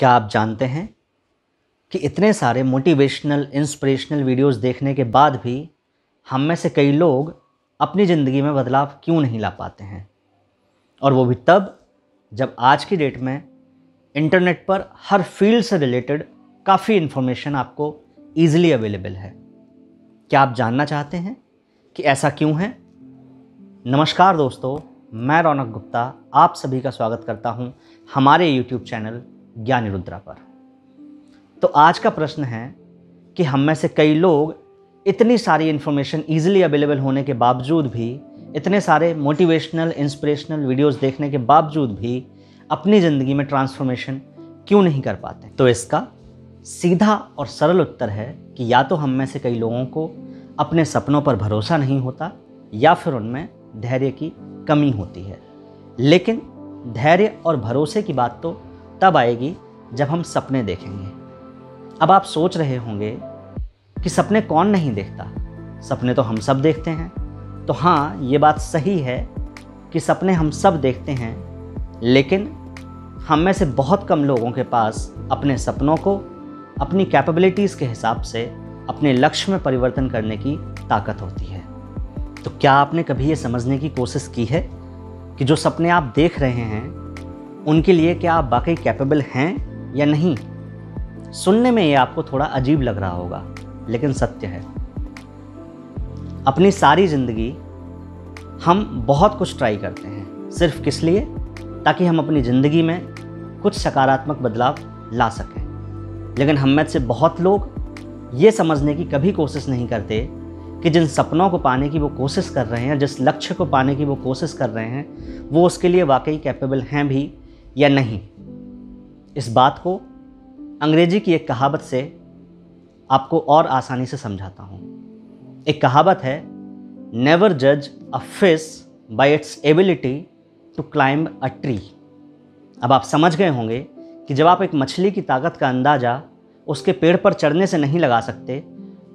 क्या आप जानते हैं कि इतने सारे मोटिवेशनल इंस्पिरेशनल वीडियोस देखने के बाद भी हम में से कई लोग अपनी ज़िंदगी में बदलाव क्यों नहीं ला पाते हैं? और वो भी तब जब आज की डेट में इंटरनेट पर हर फील्ड से रिलेटेड काफ़ी इन्फॉर्मेशन आपको ईजिली अवेलेबल है। क्या आप जानना चाहते हैं कि ऐसा क्यों है? नमस्कार दोस्तों, मैं रौनक गुप्ता आप सभी का स्वागत करता हूं हमारे YouTube चैनल ज्ञानी रुद्रा पर। तो आज का प्रश्न है कि हम में से कई लोग इतनी सारी इन्फॉर्मेशन ईजिली अवेलेबल होने के बावजूद भी, इतने सारे मोटिवेशनल इंस्पिरेशनल वीडियोस देखने के बावजूद भी अपनी ज़िंदगी में ट्रांसफॉर्मेशन क्यों नहीं कर पाते? तो इसका सीधा और सरल उत्तर है कि या तो हम में से कई लोगों को अपने सपनों पर भरोसा नहीं होता या फिर उनमें धैर्य की कमी होती है। लेकिन धैर्य और भरोसे की बात तो तब आएगी जब हम सपने देखेंगे। अब आप सोच रहे होंगे कि सपने कौन नहीं देखता, सपने तो हम सब देखते हैं। तो हाँ, ये बात सही है कि सपने हम सब देखते हैं, लेकिन हम में से बहुत कम लोगों के पास अपने सपनों को अपनी कैपेबिलिटीज़ के हिसाब से अपने लक्ष्य में परिवर्तन करने की ताकत होती है। तो क्या आपने कभी ये समझने की कोशिश की है कि जो सपने आप देख रहे हैं उनके लिए क्या आप वाकई कैपेबल हैं या नहीं? सुनने में ये आपको थोड़ा अजीब लग रहा होगा, लेकिन सत्य है। अपनी सारी ज़िंदगी हम बहुत कुछ ट्राई करते हैं, सिर्फ किस लिए? ताकि हम अपनी ज़िंदगी में कुछ सकारात्मक बदलाव ला सकें। लेकिन हम में से बहुत लोग ये समझने की कभी कोशिश नहीं करते कि जिन सपनों को पाने की वो कोशिश कर रहे हैं, जिस लक्ष्य को पाने की वो कोशिश कर रहे हैं, वो उसके लिए वाकई कैपेबल हैं भी या नहीं। इस बात को अंग्रेजी की एक कहावत से आपको और आसानी से समझाता हूँ। एक कहावत है, नेवर जज a fish by its ability to climb a tree. अब आप समझ गए होंगे कि जब आप एक मछली की ताकत का अंदाज़ा उसके पेड़ पर चढ़ने से नहीं लगा सकते,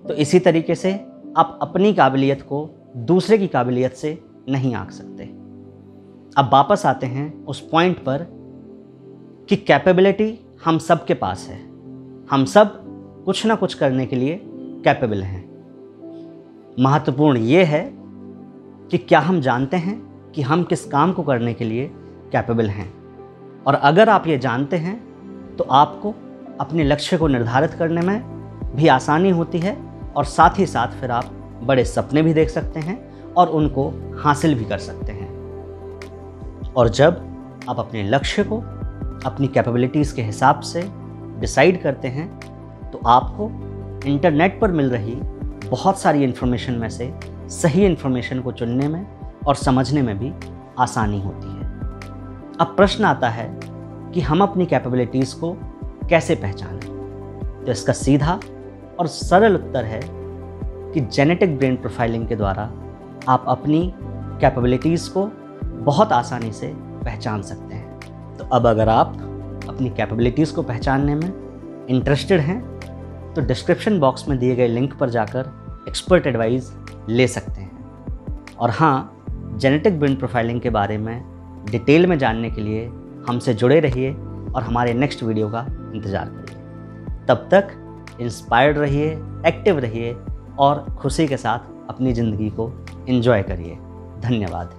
तो इसी तरीके से आप अपनी काबिलियत को दूसरे की काबिलियत से नहीं आंक सकते। अब वापस आते हैं उस पॉइंट पर कि कैपेबिलिटी हम सब के पास है। हम सब कुछ ना कुछ करने के लिए कैपेबल हैं। महत्वपूर्ण ये है कि क्या हम जानते हैं कि हम किस काम को करने के लिए कैपेबल हैं। और अगर आप ये जानते हैं तो आपको अपने लक्ष्य को निर्धारित करने में भी आसानी होती है, और साथ ही साथ फिर आप बड़े सपने भी देख सकते हैं और उनको हासिल भी कर सकते हैं। और जब आप अपने लक्ष्य को अपनी कैपेबिलिटीज़ के हिसाब से डिसाइड करते हैं, तो आपको इंटरनेट पर मिल रही बहुत सारी इन्फॉर्मेशन में से सही इन्फॉर्मेशन को चुनने में और समझने में भी आसानी होती है। अब प्रश्न आता है कि हम अपनी कैपेबिलिटीज़ को कैसे पहचानें? तो इसका सीधा और सरल उत्तर है कि जेनेटिक ब्रेन प्रोफाइलिंग के द्वारा आप अपनी कैपेबिलिटीज़ को बहुत आसानी से पहचान सकते हैं। तो अब अगर आप अपनी कैपेबिलिटीज़ को पहचानने में इंटरेस्टेड हैं, तो डिस्क्रिप्शन बॉक्स में दिए गए लिंक पर जाकर एक्सपर्ट एडवाइस ले सकते हैं। और हाँ, जेनेटिक ब्रेन प्रोफाइलिंग के बारे में डिटेल में जानने के लिए हमसे जुड़े रहिए और हमारे नेक्स्ट वीडियो का इंतज़ार करिए। तब तक इंस्पायर्ड रहिए, एक्टिव रहिए और खुशी के साथ अपनी ज़िंदगी को एंजॉय करिए। धन्यवाद।